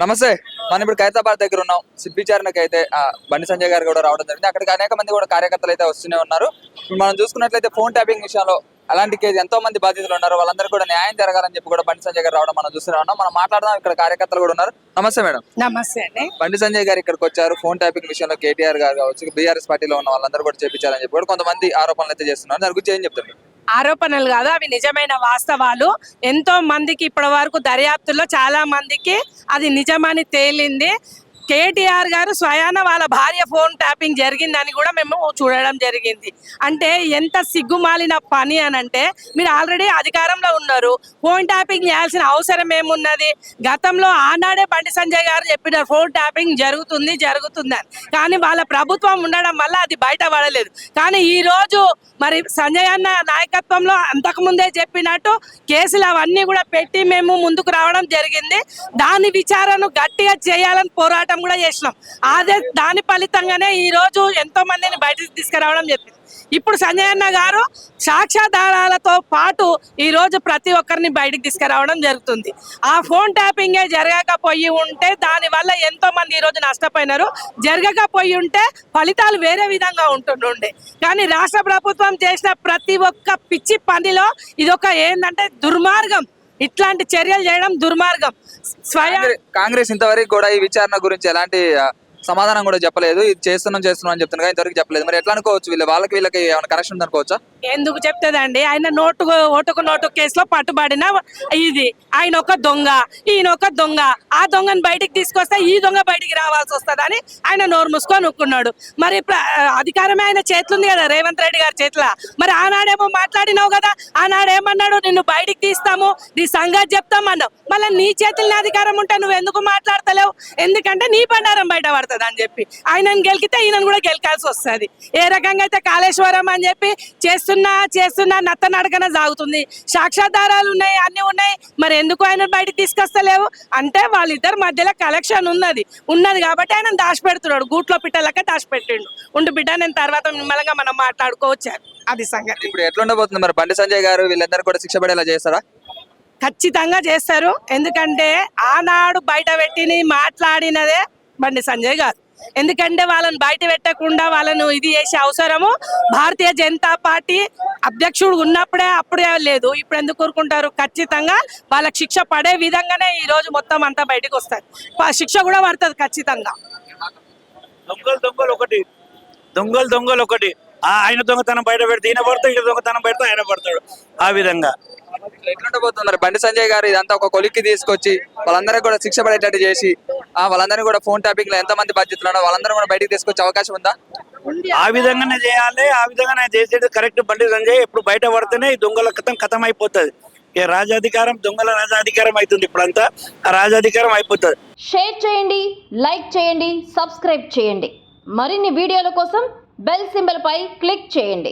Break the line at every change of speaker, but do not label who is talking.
నమస్తే. మనం ఇప్పుడు ఖైరతాబాద్ దగ్గర ఉన్నాం. సిబ్బిచారణకి అయితే బండి సంజయ్ గారు కూడా రావడం జరిగింది. అక్కడికి అనేక మంది కూడా కార్యకర్తలు అయితే వస్తూనే ఉన్నారు. ఇప్పుడు మనం చూసుకున్నట్లయితే ఫోన్ ట్యాపింగ్ విషయంలో అలాంటి కేసు ఎంతో మంది బాధితులు ఉన్నారు. వాళ్ళందరూ కూడా న్యాయం జరగాలని చెప్పి కూడా బండి సంజయ్ గారు రావడం మనం చూస్తూనే ఉన్నాం. మనం మాట్లాడదాం. ఇక్కడ కార్యకర్తలు కూడా ఉన్నారు. నమస్తే మేడం.
నమస్తే అండి.
బండి సంజయ్ గారు ఇక్కడికి వచ్చారు. ఫోన్ ట్యాపింగ్ విషయంలో కేటీఆర్ గారు కావచ్చు, బీఆర్ఎస్ పార్టీలో ఉన్న వాళ్ళందరూ కూడా చేపించారని చెప్పి కూడా కొంతమంది ఆరోపణలు అయితే చేస్తున్నారు. దాని గురించి ఏం చెప్తారు?
ఆరోపణలు కాదు, అవి నిజమైన వాస్తవాలు. ఎంతో మందికి ఇప్పటి వరకు దర్యాప్తులో చాలా మందికి అది నిజమని తేలింది. కేటీఆర్ గారు స్వయాన వాళ్ళ భార్య ఫోన్ ట్యాపింగ్ జరిగిందని కూడా మేము చూడడం జరిగింది. అంటే ఎంత సిగ్గుమాలిన పని అని అంటే, మీరు ఆల్రెడీ అధికారంలో ఉన్నారు, ఫోన్ ట్యాపింగ్ చేయాల్సిన అవసరం ఏమున్నది? గతంలో ఆనాడే బండి సంజయ్ గారు చెప్పినారు ఫోన్ ట్యాపింగ్ జరుగుతుందని. కానీ వాళ్ళ ప్రభుత్వం ఉండడం వల్ల అది బయటపడలేదు. కానీ ఈ రోజు మరి సంజయ్ అన్న నాయకత్వంలో అంతకుముందే చెప్పినట్టు కేసులు అవన్నీ కూడా పెట్టి మేము ముందుకు రావడం జరిగింది. దాని విచారణ గట్టిగా చేయాలని పోరాటం కూడా చేసినాం. అదే దాని ఫలితంగానే ఈ రోజు ఎంతో మందిని బయటకు తీసుకురావడం చెప్పింది. ఇప్పుడు సంజయ్ అన్న గారు సాక్ష్యాధారాలతో పాటు ఈ రోజు ప్రతి ఒక్కరిని బయటకు తీసుకురావడం జరుగుతుంది. ఆ ఫోన్ ట్యాపింగే జరగకపోయి ఉంటే దాని వల్ల ఎంతో మంది ఈ రోజు నష్టపోయినారు. జరగకపోయి ఉంటే ఫలితాలు వేరే విధంగా ఉంటుండే. కానీ రాష్ట్ర ప్రభుత్వం చేసిన ప్రతి ఒక్క పిచ్చి పనిలో ఇదొక ఏంటంటే దుర్మార్గం. ఇట్లాంటి చర్యలు చేయడం దుర్మార్గం.
కాంగ్రెస్ ఇంతవరకు కూడా ఈ విచారణ గురించి ఎలాంటి సమాధానం కూడా చెప్పలేదు. ఇది చేస్తున్నాం అని చెప్తున్నారు, ఇంతవరకు చెప్పలేదు. మరి ఎట్లా అనుకోవచ్చు? వీళ్ళకి ఏమైనా కనెక్షన్ ఉందనుకోవచ్చా?
ఎందుకు చెప్తుందండి? ఆయన ఓటుకు నోటు కేసులో పట్టుబడిన ఇది. ఆయన ఒక దొంగ, ఈయన ఒక దొంగ. ఆ దొంగని బయటికి తీసుకొస్తే ఈ దొంగ బయటికి రావాల్సి వస్తుందని ఆయన నోరు మూసుకొని ఒక్కున్నాడు. మరి అధికారమే ఆయన చేతులుంది కదా, రేవంత్ రెడ్డి గారి చేతిలో. మరి ఆనాడేమో మాట్లాడినావు కదా, ఆనాడేమన్నాడు? నిన్ను బయటికి తీస్తాము, నీ సంగతి చెప్తామన్నావు. మళ్ళీ నీ చేతుల్ని అధికారం ఉంటే నువ్వు ఎందుకు మాట్లాడతలేవు? ఎందుకంటే నీ బండారం బయట పడుతుంది అని చెప్పి ఆయనను గెలికితే ఈయనను కూడా గెలకాల్సి వస్తుంది. ఏ రకంగా అయితే కాళేశ్వరం అని చెప్పి చేస్తున్నా నత్తనడకన సాగుతుంది. సాక్ష్యాధారాలు ఉన్నాయి, అన్ని ఉన్నాయి. మరి ఎందుకు ఆయన బయటకు తీసుకొస్తలేవు? అంటే వాళ్ళిద్దరి మధ్యలో కలెక్షన్ ఉన్నది కాబట్టి ఆయన దాచిపెడుతున్నాడు. గూట్లో పిట్టలకే దాచిపెట్టిండు. ఉండు బిడ్డ, నేను తర్వాత నిమ్మలంగా మనం మాట్లాడుకోవచ్చు. అది సంగతి.
ఇప్పుడు ఎట్లుండబోతుంది మరి? బండి సంజయ్ గారు వీళ్ళందరూ కూడా శిక్ష పడేలా చేస్తారా?
ఖచ్చితంగా చేస్తారు. ఎందుకంటే ఆనాడు బయట పెట్టి మాట్లాడినదే బండి సంజయ్ గారు. ఎందుకంటే వాళ్ళని బయట పెట్టకుండా వాళ్ళను ఇది చేసే అవసరము భారతీయ జనతా పార్టీ అధ్యక్షుడు ఉన్నప్పుడే అప్పుడే లేదు. ఇప్పుడు ఎందుకు కోరుకుంటారు? ఖచ్చితంగా వాళ్ళకి శిక్ష పడే విధంగానే ఈ రోజు మొత్తం అంతా బయటకు వస్తుంది. శిక్ష కూడా పడుతుంది ఖచ్చితంగా.
దొంగలు ఒకటి ఆయన దొంగతనం బయట పెడితే ఈయన పడతాడు, ఈయన దొంగతనం పెడితే ఆయన పడతాడు. ఆ విధంగా
ఎట్లుండబోతున్నారు? బండి సంజయ్ గారు ఇదంతా ఒక కొలిక్కి తీసుకొచ్చి వాళ్ళందరూ కూడా శిక్ష పడేటట్టు చేసి వాళ్ళందరూ కూడా ఫోన్ ట్యాపింగ్ లో ఎంతమంది బాధ్యతలు ఉన్నారో వాళ్ళందరూ కూడా బయటకు తీసుకొచ్చే అవకాశం ఉందా?
ఆ విధంగానే చేయాలి. ఆ విధంగా చేసేది కరెక్ట్. బండి సంజయ్ ఇప్పుడు బయట పడితేనే ఈ దొంగల కథం అయిపోతుంది. రాజాధికారం దొంగల రాజాధికారం అవుతుంది. ఇప్పుడంతా ఆ రాజాధికారం అయిపోతుంది.
షేర్ చేయండి, లైక్ చేయండి, సబ్స్క్రైబ్ చేయండి. మరిన్ని వీడియోల కోసం బెల్ సింబల్ పై క్లిక్ చేయండి.